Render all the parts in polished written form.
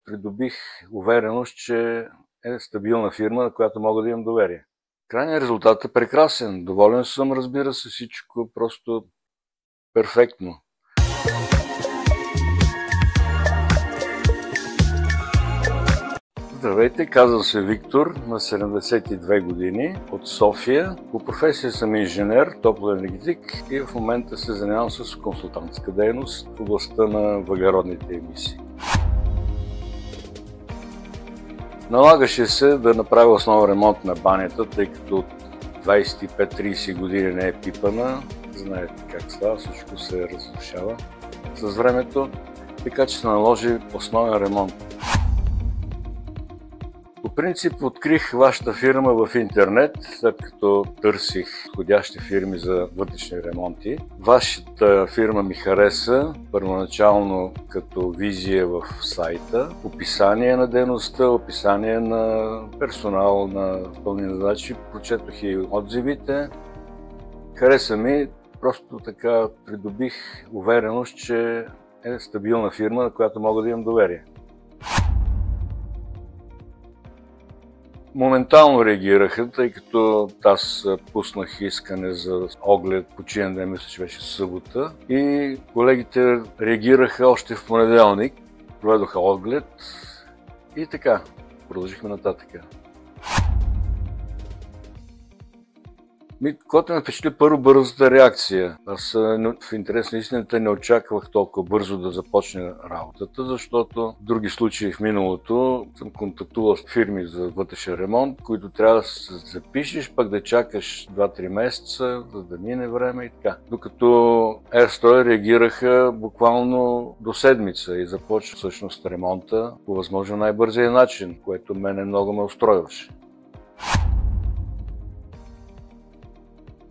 придобих увереност, че е стабилна фирма, на която мога да имам доверие. Крайният резултат е прекрасен. Доволен съм, разбира се, всичко просто перфектно. Здравейте, казвам се Виктор, на 72 години, от София. По професия съм инженер, топлоенергетик и в момента се занимавам с консултантска дейност в областта на въглеродните емисии. Налагаше се да направя основен ремонт на банята, тъй като от 25-30 години не е пипана. Знаете как става, всичко се разрушава с времето, така че се наложи основен ремонт. По принцип открих вашата фирма в интернет, след като търсих подходящи фирми за вътрешни ремонти. Вашата фирма ми хареса първоначално като визия в сайта, описание на дейността, описание на персонал, на изпълнени задачи. Прочетох и отзивите. Хареса ми, просто така придобих увереност, че е стабилна фирма, на която мога да имам доверие. Моментално реагираха, тъй като аз пуснах искане за оглед починен ден, мисля, че беше събота, и колегите реагираха още в понеделник, проведоха оглед и така, продължихме нататък. Което ме впечатли първо бързата реакция. Аз в интерес на истината не очаквах толкова бързо да започне работата, защото в други случаи в миналото съм контактувал с фирми за вътрешен ремонт, които трябва да се запишеш, пък да чакаш 2-3 месеца, за да мине време и така. Докато Ерстрой реагираха буквално до седмица и започва всъщност ремонта по възможно най-бързия начин, което мене много ме устройваше.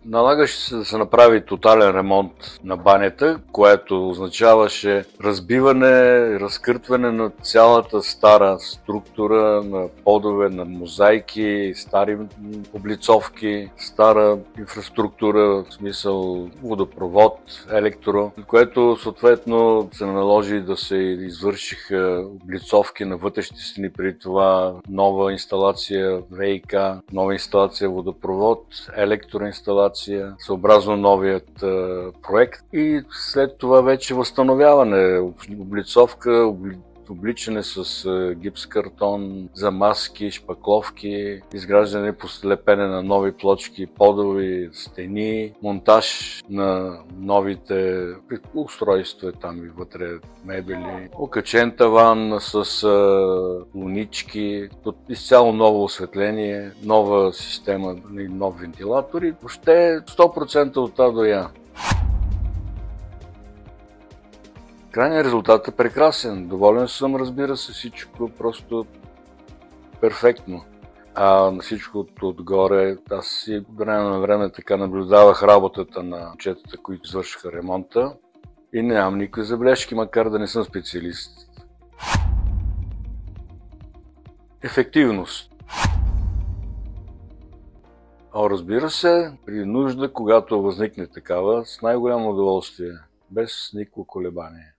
Налагаше се да се направи тотален ремонт на банята, което означаваше разбиване, разкъртване на цялата стара структура на подове, на мозайки, стари облицовки, стара инфраструктура, в смисъл водопровод, електро, което съответно се наложи да се извършиха облицовки на вътрешните стени, преди това нова инсталация ВИК, нова инсталация водопровод, електроинсталация, съобразно новият проект, и след това вече възстановяване, облицовка, обличане с гипс картон, замазки, шпакловки, изграждане, лепене на нови плочки, подови, стени, монтаж на новите устройства, там и вътре мебели, окачен таван с лунички, изцяло ново осветление, нова система и нов вентилатор и въобще 100% от А до Я. Крайният резултат е прекрасен. Доволен съм, разбира се, всичко просто перфектно. А на всичко отгоре, аз си време на време така наблюдавах работата на момчетата, които извършиха ремонта, и нямам никакви забележки, макар да не съм специалист. Ефективност. Разбира се, при нужда, когато възникне такава, с най-голямо удоволствие, без никакво колебание.